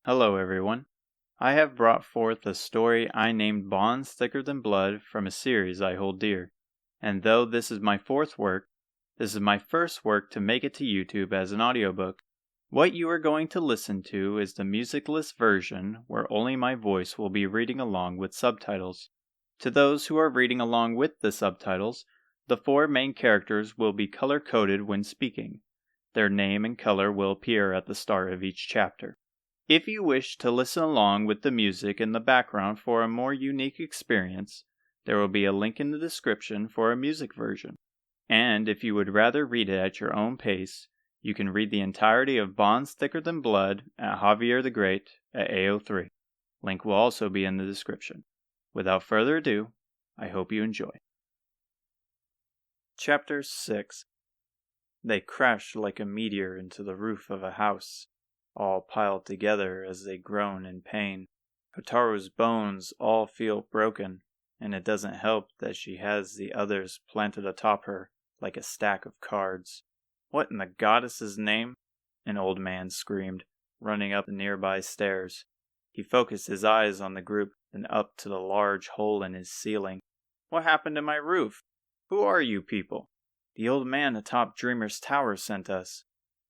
Hello everyone. I have brought forth a story I named Bonds Thicker Than Blood from a series I hold dear. And though this is my fourth work, this is my first work to make it to YouTube as an audiobook. What you are going to listen to is the Musicless version where only my voice will be reading along with subtitles. To those who are reading along with the subtitles, the four main characters will be color-coded when speaking. Their name and color will appear at the start of each chapter. If you wish to listen along with the music in the background for a more unique experience, there will be a link in the description for a music version. And if you would rather read it at your own pace, you can read the entirety of Bonds Thicker Than Blood at Javier the Great at AO3. Link will also be in the description. Without further ado, I hope you enjoy. Chapter 6. They crashed like a meteor into the roof of a house, all piled together as they groan in pain. Hotaru's bones all feel broken, and it doesn't help that she has the others planted atop her like a stack of cards. What in the goddess's name? An old man screamed, running up the nearby stairs. He focused his eyes on the group, then up to the large hole in his ceiling. What happened to my roof? Who are you people? The old man atop Dreamer's Tower sent us,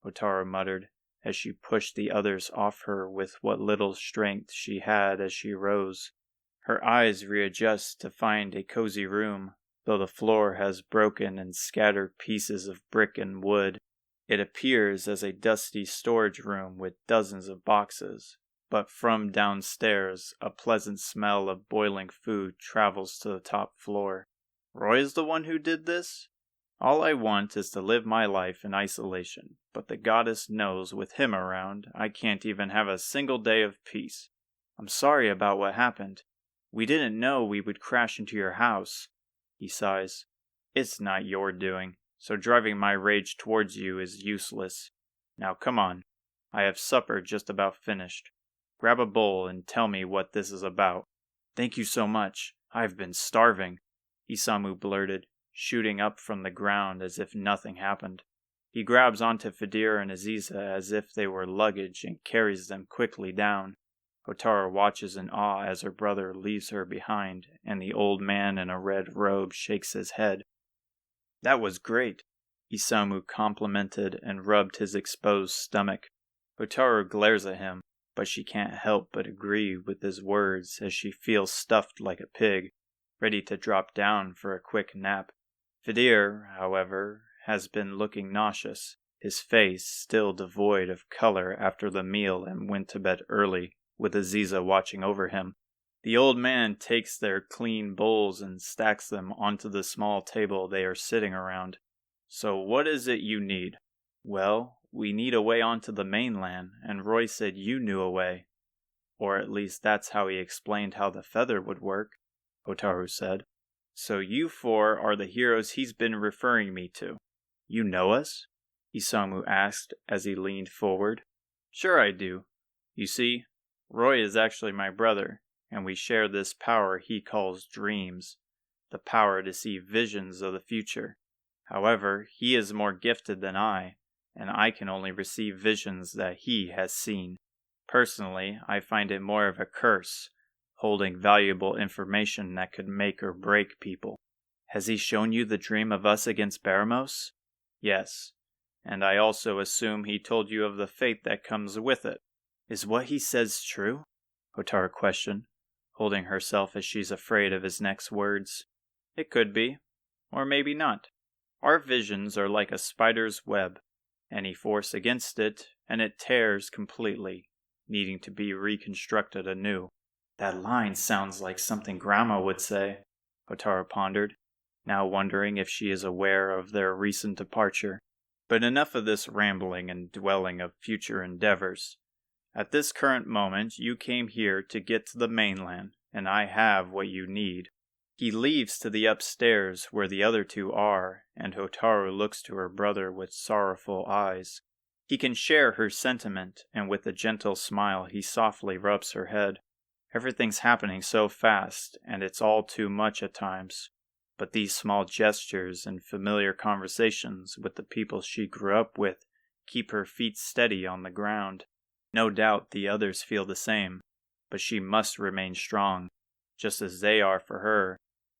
Hotaru muttered, as she pushed the others off her with what little strength she had as she rose. Her eyes readjust to find a cozy room, though the floor has broken and scattered pieces of brick and wood. It appears as a dusty storage room with dozens of boxes, but from downstairs a pleasant smell of boiling food travels to the top floor. Roy is the one who did this? All I want is to live my life in isolation, but the goddess knows with him around, I can't even have a single day of peace. I'm sorry about what happened. We didn't know we would crash into your house. He sighs. It's not your doing, so driving my rage towards you is useless. Now come on. I have supper just about finished. Grab a bowl and tell me what this is about. Thank you so much. I've been starving, Isamu blurted, shooting up from the ground as if nothing happened. He grabs onto Fidira and Aziza as if they were luggage and carries them quickly down. Hotaru watches in awe as her brother leaves her behind, and the old man in a red robe shakes his head. That was great, Isamu complimented and rubbed his exposed stomach. Hotaru glares at him, but she can't help but agree with his words as she feels stuffed like a pig, ready to drop down for a quick nap. Fidir, however, has been looking nauseous, his face still devoid of color after the meal, and went to bed early, with Aziza watching over him. The old man takes their clean bowls and stacks them onto the small table they are sitting around. So what is it you need? Well, we need a way onto the mainland, and Roy said you knew a way. Or at least that's how he explained how the feather would work, Hotaru said. So you four are the heroes he's been referring me to. You know us? Isamu asked as he leaned forward. Sure I do. You see, Roy is actually my brother, and we share this power he calls dreams, the power to see visions of the future. However, he is more gifted than I, and I can only receive visions that he has seen. Personally, I find it more of a curse, holding valuable information that could make or break people. Has he shown you the dream of us against Baramos? Yes, and I also assume he told you of the fate that comes with it. Is what he says true? Hotaru questioned, holding herself as she's afraid of his next words. It could be, or maybe not. Our visions are like a spider's web. Any force against it, and it tears completely, needing to be reconstructed anew. That line sounds like something Grandma would say, Hotaru pondered, now wondering if she is aware of their recent departure. But enough of this rambling and dwelling of future endeavors. At this current moment, you came here to get to the mainland, and I have what you need. He leaves to the upstairs where the other two are, and Hotaru looks to her brother with sorrowful eyes. He can share her sentiment, and with a gentle smile he softly rubs her head. Everything's happening so fast, and it's all too much at times. But these small gestures and familiar conversations with the people she grew up with keep her feet steady on the ground. No doubt the others feel the same, but she must remain strong, just as they are for her,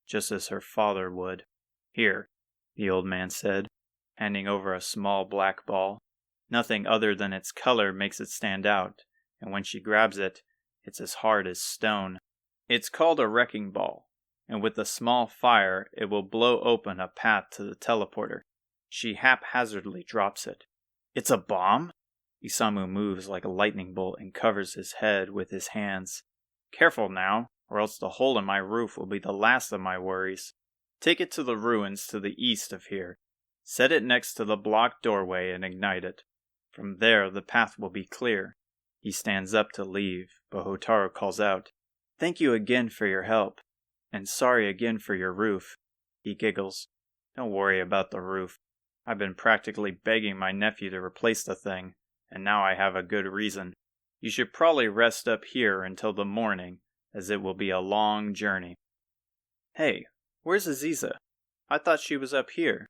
just as her father would. Here, the old man said, handing over a small black ball. Nothing other than its color makes it stand out, and when she grabs it, it's as hard as stone. It's called a wrecking ball, and with a small fire it will blow open a path to the teleporter. She haphazardly drops it. It's a bomb? Isamu moves like a lightning bolt and covers his head with his hands. Careful now, or else the hole in my roof will be the last of my worries. Take it to the ruins to the east of here. Set it next to the blocked doorway and ignite it. From there the path will be clear. He stands up to leave, but Hotaru calls out, "Thank you again for your help, and sorry again for your roof." He giggles. "Don't worry about the roof. I've been practically begging my nephew to replace the thing, and now I have a good reason. You should probably rest up here until the morning, as it will be a long journey." "Hey, where's Aziza? I thought she was up here,"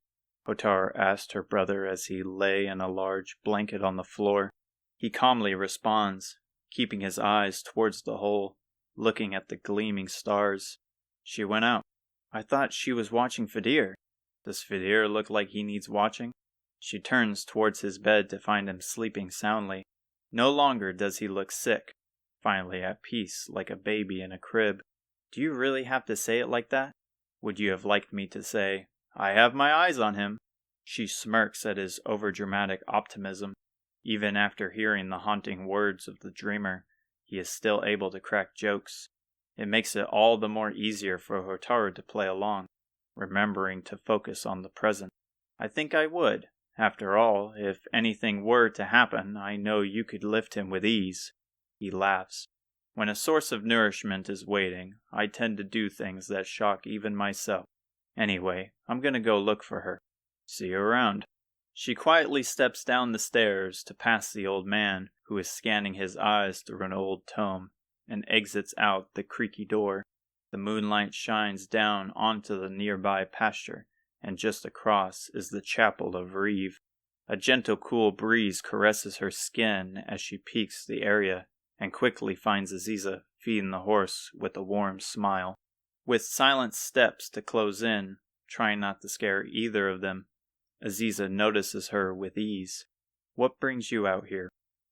Hotaru asked her brother as he lay in a large blanket on the floor. He calmly responds, keeping his eyes towards the hole, looking at the gleaming stars. "She went out. I thought she was watching Fadir. Does Fadir look like he needs watching?" She turns towards his bed to find him sleeping soundly. No longer does he look sick, finally at peace like a baby in a crib. "Do you really have to say it like that? Would you have liked me to say, 'I have my eyes on him'?" She smirks at his overdramatic optimism. Even after hearing the haunting words of the dreamer, he is still able to crack jokes. It makes it all the more easier for Hotaru to play along, remembering to focus on the present. "I think I would. After all, if anything were to happen, I know you could lift him with ease." He laughs. "When a source of nourishment is waiting, I tend to do things that shock even myself. Anyway, I'm gonna go look for her. See you around." She quietly steps down the stairs to pass the old man, who is scanning his eyes through an old tome, and exits out the creaky door. The moonlight shines down onto the nearby pasture, and just across is the chapel of Reeve. A gentle cool breeze caresses her skin as she peeks the area, and quickly finds Aziza feeding the horse with a warm smile. With silent steps to close in, trying not to scare either of them, Aziza notices her with ease. "What brings you out here?"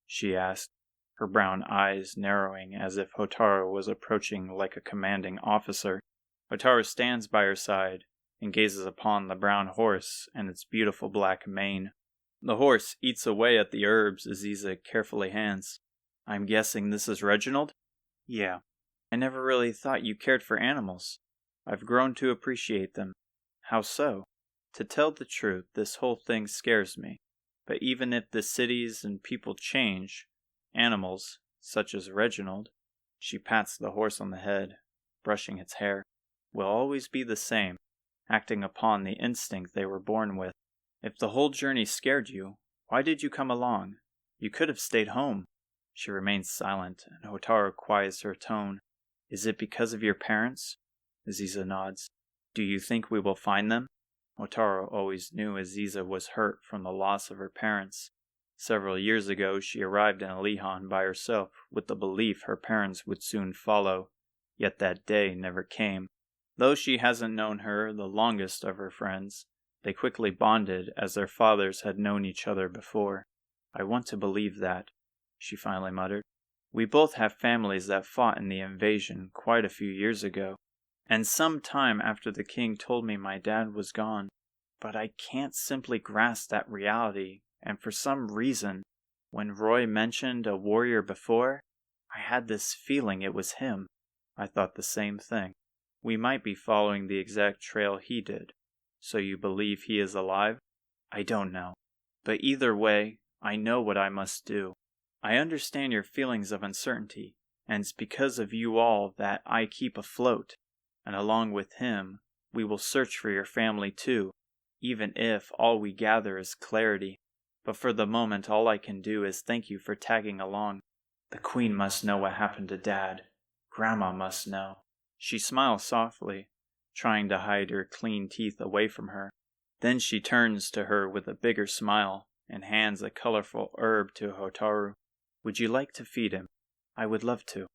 she asked, her brown eyes narrowing as if Hotaru was approaching like a commanding officer. Hotaru stands by her side and gazes upon the brown horse and its beautiful black mane. The horse eats away at the herbs Aziza carefully hands. "I'm guessing this is Reginald?" "Yeah. I never really thought you cared for animals. I've grown to appreciate them." "How so?" "To tell the truth, this whole thing scares me. But even if the cities and people change, animals, such as Reginald," she pats the horse on the head, brushing its hair, "will always be the same, acting upon the instinct they were born with. If the whole journey scared you, why did you come along? You could have stayed home." She remains silent, and Hotaru quiets her tone. "Is it because of your parents?" Aziza nods. "Do you think we will find them?" Hotaru always knew Aziza was hurt from the loss of her parents. Several years ago she arrived in Alihan by herself with the belief her parents would soon follow, yet that day never came. Though she hasn't known her the longest of her friends, they quickly bonded as their fathers had known each other before. "I want to believe that," she finally muttered. "We both have families that fought in the invasion quite a few years ago, and some time after the king told me my dad was gone. But I can't simply grasp that reality, and for some reason, when Roy mentioned a warrior before, I had this feeling it was him." "I thought the same thing. We might be following the exact trail he did. So you believe he is alive?" "I don't know. But either way, I know what I must do. I understand your feelings of uncertainty, and it's because of you all that I keep afloat. And along with him, we will search for your family too, even if all we gather is clarity. But for the moment all I can do is thank you for tagging along. The Queen must know what happened to Dad. Grandma must know." She smiles softly, trying to hide her clean teeth away from her. Then she turns to her with a bigger smile and hands a colorful herb to Hotaru. Would you like to feed him? I would love to.